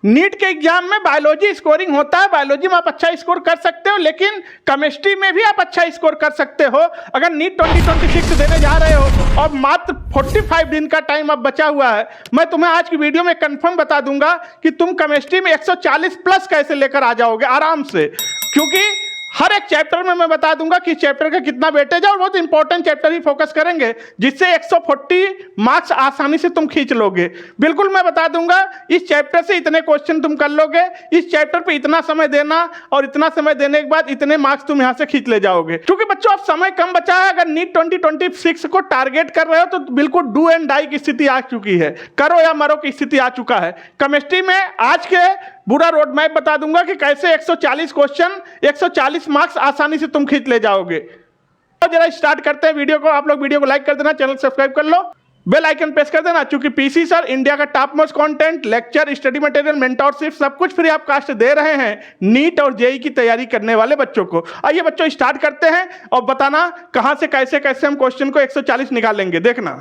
NEET के exam में biology scoring होता है, बायोलॉजी में आप अच्छा स्कोर कर सकते हो, लेकिन केमिस्ट्री में भी आप अच्छा स्कोर कर सकते हो। अगर नीट 2026 देने जा रहे हो और मात्र 45 दिन का टाइम अब बचा हुआ है, मैं तुम्हें आज की वीडियो में कंफर्म बता दूंगा कि तुम केमिस्ट्री में 140 प्लस कैसे लेकर आ जाओगे आराम से, क्योंकि हर एक चैप्टर में मैं बता दूंगा कि चैप्टर का कितना वेटेज है और बहुत इंपॉर्टेंट चैप्टर ही फोकस करेंगे, जिससे 140 मार्क्स आसानी से तुम खींच लोगे। बिल्कुल मैं बता दूंगा इस चैप्टर से इतने क्वेश्चन तुम कर लोगे, इस चैप्टर पे इतना समय देना और इतना समय देने के बाद इतने मार्क्स तुम यहां से खींच ले जाओगे। क्योंकि बच्चों अब समय कम बचा है, अगर नीट 2026 को टारगेट कर रहे हो तो बिल्कुल डू एंड डाई की स्थिति आ चुकी है, करो या मरो की स्थिति आ चुका है। केमिस्ट्री में आज के पूरा रोड मैप बता दूंगा कि कैसे 140 क्वेश्चन 140 मार्क्स आसानी से तुम खींच ले जाओगे। तो जरा स्टार्ट करते हैं वीडियो को। आप लोग वीडियो को लाइक कर देना, चैनल सब्सक्राइब कर लो, बेल आइकन प्रेस कर देना, क्योंकि पीसी सर इंडिया का top most content, lecture, study material, mentorship सब कुछ फ्री ऑफ कॉस्ट दे रहे हैं नीट और जेई की तैयारी करने वाले बच्चों को। आइए बच्चों स्टार्ट करते हैं और बताना कहां से कैसे कैसे हम क्वेश्चन को 140 निकालेंगे, देखना।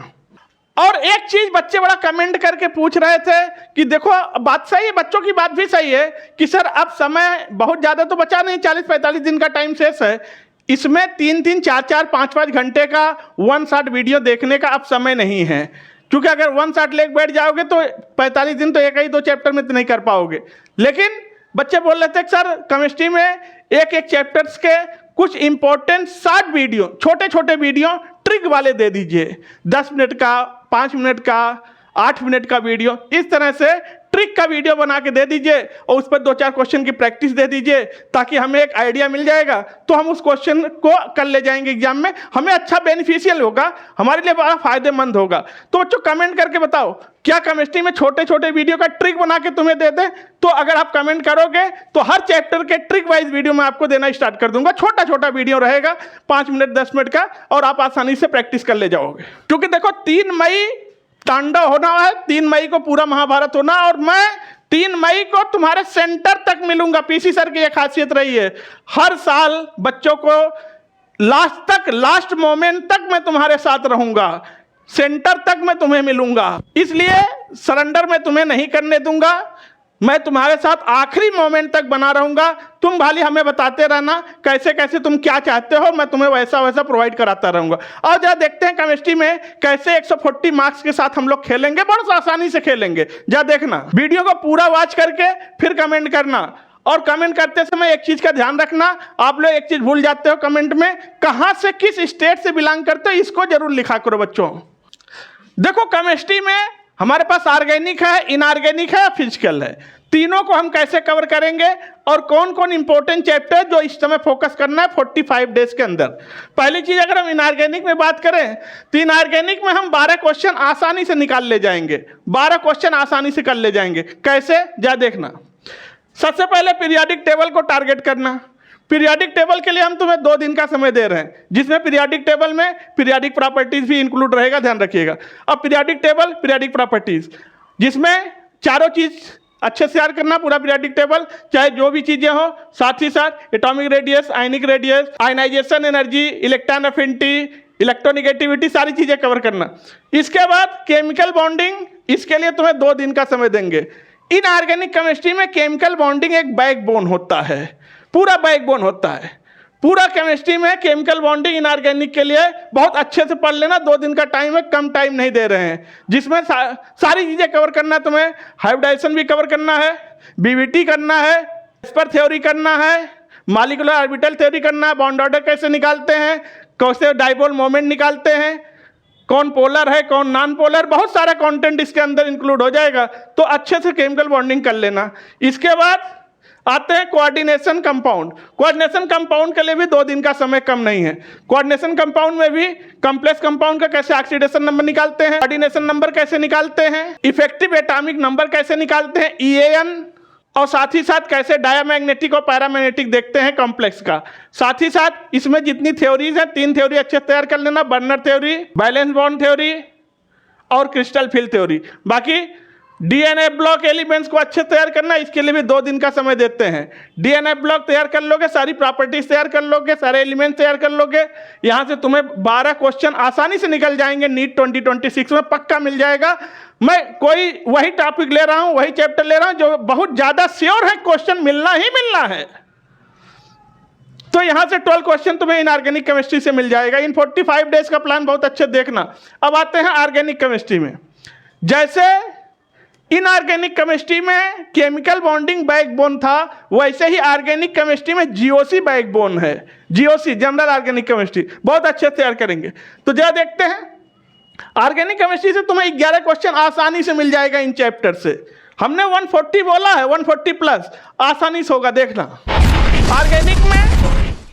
और एक चीज बच्चे बड़ा कमेंट करके पूछ रहे थे कि देखो बात सही है, बच्चों की बात भी सही है कि सर अब समय बहुत ज्यादा तो बचा नहीं, 40-45 दिन का टाइम शेष है, इसमें 3-3, 4-4, 5-5 घंटे का वन शॉट वीडियो देखने का अब समय नहीं है, क्योंकि अगर वन शॉट लेके बैठ जाओगे तो 45 दिन तो एक ही दो चैप्टर में तो नहीं कर पाओगे। लेकिन बच्चे बोल रहे थे कि सर केमिस्ट्री में एक एक चैप्टर्स के कुछ इंपॉर्टेंट शॉर्ट वीडियो, छोटे छोटे वीडियो ट्रिक वाले दे दीजिए, 10 मिनट का, 5 मिनट का, 8 मिनट का वीडियो, इस तरह से ट्रिक का वीडियो बना के दे दीजिए और उस पर 2-4 क्वेश्चन की प्रैक्टिस दे दीजिए, ताकि हमें एक आइडिया मिल जाएगा तो हम उस क्वेश्चन को कर ले जाएंगे एग्जाम में, हमें अच्छा बेनिफिशियल होगा, हमारे लिए बड़ा फायदेमंद होगा। तो बच्चों कमेंट करके बताओ क्या केमिस्ट्री में छोटे छोटे वीडियो का ट्रिक बना के तुम्हें दे दे? तो अगर आप कमेंट करोगे तो हर चैप्टर के ट्रिक वाइज वीडियो मैं आपको देना स्टार्ट कर दूंगा। छोटा छोटा वीडियो रहेगा 5 मिनट 10 मिनट का, और आप आसानी से प्रैक्टिस कर ले जाओगे। क्योंकि देखो 3 मई तांडव होना है, 3 मई को पूरा महाभारत होना, और मैं 3 मई को तुम्हारे सेंटर तक मिलूंगा। पीसी सर की एक खासियत रही है, हर साल बच्चों को लास्ट तक, लास्ट मोमेंट तक मैं तुम्हारे साथ रहूंगा, सेंटर तक मैं तुम्हें मिलूंगा, इसलिए सरेंडर मैं तुम्हें नहीं करने दूंगा, मैं तुम्हारे साथ आखिरी मोमेंट तक बना रहूंगा। तुम खाली हमें बताते रहना कैसे कैसे तुम क्या चाहते हो, मैं तुम्हें वैसा वैसा प्रोवाइड कराता रहूंगा। और जरा देखते हैं केमिस्ट्री में कैसे 140 मार्क्स के साथ हम लोग खेलेंगे, बहुत आसानी से खेलेंगे। जा देखना, वीडियो को पूरा वॉच करके फिर कमेंट करना, और कमेंट करते समय एक चीज का ध्यान रखना, आप लोग एक चीज भूल जाते हो कमेंट में, कहां से किस स्टेट से बिलोंग करते हो इसको जरूर लिखा करो बच्चों। देखो केमिस्ट्री में हमारे पास ऑर्गेनिक है, इनऑर्गेनिक है, फिजिकल है, तीनों को हम कैसे कवर करेंगे और कौन कौन इंपॉर्टेंट चैप्टर जो इस समय फोकस करना है 45 डेज के अंदर। पहली चीज अगर हम इनऑर्गेनिक में बात करें तो इनऑर्गेनिक में हम 12 क्वेश्चन आसानी से निकाल ले जाएंगे, 12 क्वेश्चन आसानी से कर ले जाएंगे। कैसे, जा देखना। सबसे पहले पीरियोडिक टेबल को टारगेट करना। पीरियोडिक टेबल के लिए हम तुम्हें 2 दिन का समय दे रहे हैं, जिसमें पीरियोडिक टेबल में पीरियोडिक प्रॉपर्टीज भी इंक्लूड रहेगा, ध्यान रखिएगा। अब पीरियोडिक टेबल, पीरियोडिक प्रॉपर्टीज, जिसमें चारों चीज अच्छे से याद करना, पूरा पीरियोडिक टेबल, चाहे जो भी चीजें हो, साथ ही साथ atomic radius, ionic radius, ionization energy, electron affinity, electronegativity, सारी चीजें कवर करना। इसके बाद केमिकल बॉन्डिंग, इसके लिए तुम्हें 2 दिन का समय देंगे। इनऑर्गेनिक केमिस्ट्री में केमिकल बॉन्डिंग एक बैकबोन होता है, पूरा बैकबोन होता है। पूरा केमिस्ट्री में केमिकल बॉन्डिंग इनऑर्गेनिक के लिए बहुत अच्छे से पढ़ लेना, 2 दिन का टाइम है, कम टाइम नहीं दे रहे हैं, जिसमें सारी चीजें कवर करना है तुम्हें। हाइब्रिडाइजेशन भी कवर करना है, बीवीटी करना है, एस्पर थ्योरी करना है, मॉलिक्यूलर ऑर्बिटल थ्योरी करना है, बॉन्ड ऑर्डर कैसे निकालते हैं, कैसे डाइपोल मोमेंट निकालते हैं, कौन पोलर है कौन नॉन पोलर, बहुत सारा कंटेंट इसके अंदर इंक्लूड हो जाएगा, तो अच्छे से केमिकल बॉन्डिंग कर लेना। इसके बाद आते हैं कोऑर्डिनेशन कंपाउंड। कोऑर्डिनेशन कंपाउंड के लिए भी 2 दिन का समय कम नहीं है। कोऑर्डिनेशन कंपाउंड में भी कॉम्प्लेक्स कंपाउंड का कैसे ऑक्सीडेशन नंबर निकालते हैं, कोऑर्डिनेशन नंबर कैसे निकालते हैं, इफेक्टिव एटॉमिक नंबर कैसे निकालते हैं, EAN, और साथ ही साथ कैसे डायमैग्नेटिक और पैरामैग्नेटिक देखते हैं कॉम्प्लेक्स का। साथ ही साथ इसमें जितनी थ्योरीज है, 3 थ्योरी अच्छे तैयार कर लेना, burner theory, valence bond theory और क्रिस्टल फिल थ्योरी। बाकी डीएनए ब्लॉक एलिमेंट्स को अच्छे तैयार करना, इसके लिए भी 2 दिन का समय देते हैं। डीएनए ब्लॉक तैयार कर लोगे, सारी प्रॉपर्टीज तैयार कर लोगे, सारे एलिमेंट तैयार कर लोगे, यहाँ से तुम्हें 12 क्वेश्चन आसानी से निकल जाएंगे। नीट 2026 में पक्का मिल जाएगा। मैं कोई वही टॉपिक ले रहा हूँ, वही चैप्टर ले रहा हूँ जो बहुत ज़्यादा श्योर है क्वेश्चन मिलना ही मिलना है। तो यहाँ से 12 क्वेश्चन तुम्हें इनऑर्गेनिक केमिस्ट्री से मिल जाएगा। इन 45 डेज का प्लान बहुत अच्छे देखना। अब आते हैं ऑर्गेनिक केमिस्ट्री में। जैसे इनऑर्गेनिक केमिस्ट्री में केमिकल बॉन्डिंग बैकबोन था, वैसे ही ऑर्गेनिक केमिस्ट्री में जीओसी बैकबोन है। जीओसी जनरल ऑर्गेनिक केमिस्ट्री बहुत अच्छे तैयार करेंगे। तो जरा देखते हैं, ऑर्गेनिक केमिस्ट्री से तुम्हें 11 क्वेश्चन आसानी से मिल जाएगा इन चैप्टर से। हमने 140 बोला है, 140 प्लस आसानी से होगा, देखना। ऑर्गेनिक में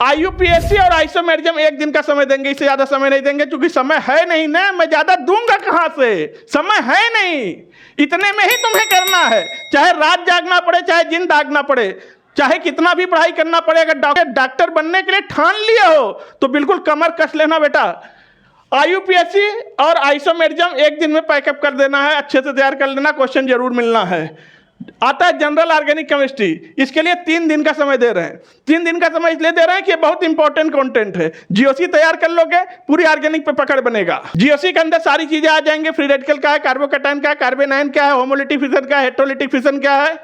आईयूपीएससी और आइसोमेरिज्म 1 दिन का समय देंगे, इससे ज्यादा समय नहीं देंगे, क्योंकि समय है नहीं ना, मैं ज्यादा दूंगा कहां से, समय है नहीं। इतने में ही तुम्हें करना है, चाहे रात जागना पड़े, चाहे दिन दागना पड़े, चाहे कितना भी पढ़ाई करना पड़े। अगर डॉक्टर बनने के लिए ठान लिए हो तो बिल्कुल कमर कस लेना बेटा। आईयूपीएससी और आइसोमेरिज्म 1 दिन में पैकअप कर देना है, अच्छे से तैयार कर लेना, क्वेश्चन जरूर मिलना है। आता है जनरल ऑर्गेनिक केमिस्ट्री, इसके लिए 3 दिन का समय दे रहे हैं। 3 दिन का समय इसलिए दे रहे हैं कि बहुत इंपॉर्टेंट कंटेंट है। जीओसी तैयार कर लोगे, पूरी ऑर्गेनिक पे पकड़ बनेगा। जीओसी के अंदर सारी चीजें आ जाएंगे, फ्री रेडिकल क्या है, कार्बोकैटायन क्या है, कार्बेनाइन क्या है, होमोलिटिक फिशन क्या है, हेटेरोलिटिक फिशन क्या है,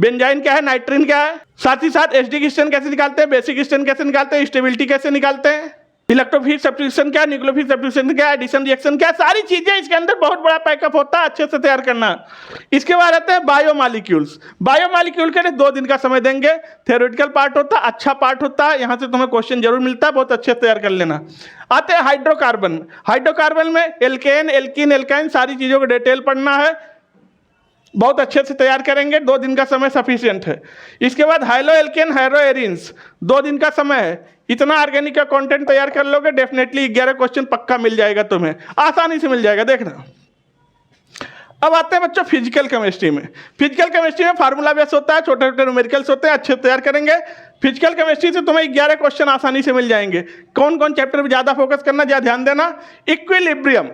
बेंजाइन क्या है, नाइट्रीन क्या है, साथ ही साथ एसिडिक स्टेन कैसे निकालते हैं, बेसिक स्टेन कैसे निकालते हैं, स्टेबिलिटी कैसे निकालते हैं, इलेक्ट्रोफिलिक सब्स्टिट्यूशन क्या है, न्यूक्लियोफिलिक सब्स्टिट्यूशन क्या है, एडिशन रिएक्शन क्या है, सारी चीजें इसके अंदर बहुत बड़ा पैकअप होता है, अच्छे से तैयार करना। इसके बाद आते हैं बायोमॉलिक्यूल्स। बायोमॉलिक्यूल के लिए 2 दिन का समय देंगे। थ्योरेटिकल पार्ट होता है, अच्छा पार्ट होता है, यहाँ से तुम्हें क्वेश्चन जरूर मिलता है, बहुत अच्छे से तैयार कर लेना। आते हैं हाइड्रोकार्बन। हाइड्रोकार्बन में एल्केन, एल्कीन, एल्काइन सारी चीजों को डिटेल पढ़ना है, बहुत अच्छे से तैयार करेंगे। 2 दिन का समय सफिशिएंट है। इसके बाद हाइलो एल्केन, हाइड्रो एरिन्स 2 दिन का समय है। इतना ऑर्गेनिक का कंटेंट तैयार कर लोगे, डेफिनेटली 11 क्वेश्चन पक्का मिल जाएगा, तुम्हें आसानी से मिल जाएगा, देखना। अब आते हैं बच्चों फिजिकल केमिस्ट्री में। फिजिकल केमिस्ट्री में फार्मूला बेस होता है, छोटे छोटे न्यूमेरिकल्स होते हैं, अच्छे तैयार करेंगे। फिजिकल केमिस्ट्री से तुम्हें 11 क्वेश्चन आसानी से मिल जाएंगे। कौन कौन चैप्टर पर ज्यादा फोकस करना, ज्यादा ध्यान देना। इक्विलिब्रियम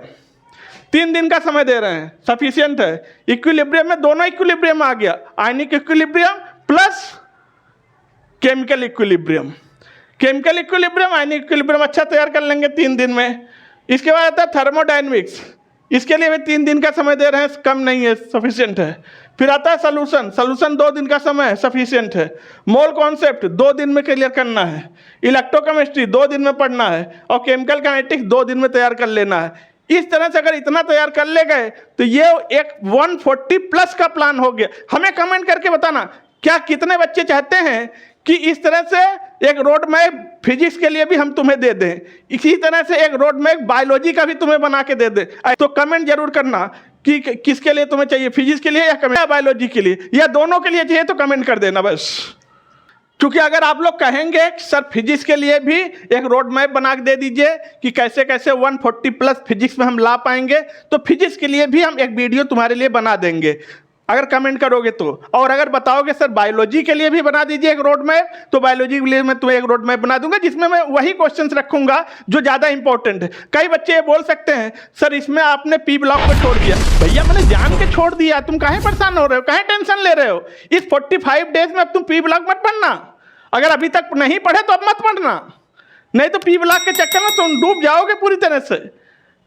3 दिन का समय दे रहे हैं, सफिशिएंट है। इक्विलिब्रियम में दोनों इक्विलिब्रियम आ गया, ionic equilibrium plus chemical equilibrium. Chemical equilibrium, ionic equilibrium अच्छा तैयार कर लेंगे 3 दिन में। इसके बाद आता है थर्मोडायनेमिक्स, इसके लिए भी 3 दिन का समय दे रहे हैं, कम नहीं है, सफिशिएंट है। फिर आता है सॉल्यूशन, सॉल्यूशन 2 दिन का समय है, सफिशिएंट है। मोल कॉन्सेप्ट 2 दिन में क्लियर करना है। इलेक्ट्रोकेमिस्ट्री 2 दिन में पढ़ना है, और केमिकल काइनेटिक्स 2 दिन में तैयार कर लेना है। इस तरह से अगर इतना तैयार कर ले गए तो ये एक 140 प्लस का प्लान हो गया। हमें कमेंट करके बताना, क्या कितने बच्चे चाहते हैं कि इस तरह से एक रोड मैप फिजिक्स के लिए भी हम तुम्हें दे दें, इसी तरह से एक रोड मैप बायोलॉजी का भी तुम्हें बना के दे दें। तो कमेंट जरूर करना कि किसके लिए तुम्हें चाहिए, फिजिक्स के लिए या बायोलॉजी के लिए, या दोनों के लिए चाहिए तो कमेंट कर देना बस। क्योंकि अगर आप लोग कहेंगे कि सर फिजिक्स के लिए भी एक रोड मैप बना के दे दीजिए कि कैसे कैसे 140 प्लस फिजिक्स में हम ला पाएंगे, तो फिजिक्स के लिए भी हम एक वीडियो तुम्हारे लिए बना देंगे, अगर कमेंट करोगे तो। और अगर बताओगे सर बायोलॉजी के लिए भी बना दीजिए एक रोड मैप, तो बायोलॉजी के लिए मैं तुम्हें एक रोड मैप बना दूंगा, जिसमें मैं वही क्वेश्चंस रखूंगा जो ज़्यादा इंपॉर्टेंट है। कई बच्चे ये बोल सकते हैं सर इसमें आपने पी ब्लॉक को छोड़ दिया। भैया मैंने जान के छोड़ दिया, तुम काहे परेशान हो रहे हो, काहे टेंशन ले रहे हो। इस 45 डेज में अब तुम पी ब्लॉक मत पढ़ना, अगर अभी तक नहीं पढ़े तो अब मत पढ़ना, नहीं तो पी ब्लॉक के चक्कर में तुम डूब जाओगे पूरी तरह से।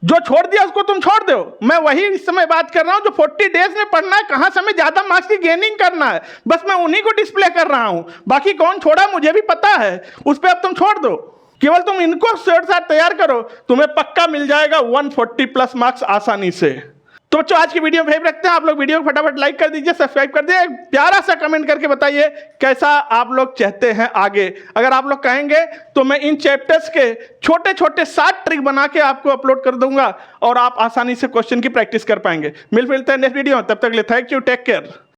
जो छोड़ दिया उसको तुम छोड़ दो। मैं वही इस समय बात कर रहा हूं जो 40 डेज में पढ़ना है, कहां समय ज्यादा मार्क्स की गेनिंग करना है, बस मैं उन्हीं को डिस्प्ले कर रहा हूं। बाकी कौन छोड़ा मुझे भी पता है, उस पर अब तुम छोड़ दो, केवल तुम इनको साथ तैयार करो, तुम्हें पक्का मिल जाएगा 140 प्लस मार्क्स आसानी से। तो बच्चों आज की वीडियो में रखते हैं, आप लोग वीडियो को फटाफट लाइक कर दीजिए, सब्सक्राइब कर दीजिए, प्यारा सा कमेंट करके बताइए कैसा आप लोग चाहते हैं आगे। अगर आप लोग कहेंगे तो मैं इन चैप्टर्स के छोटे छोटे 7 ट्रिक बना के आपको अपलोड कर दूंगा और आप आसानी से क्वेश्चन की प्रैक्टिस कर पाएंगे। मिलते हैं नेक्स्ट वीडियो में, तब तक के लिए थैंक यू, टेक केयर।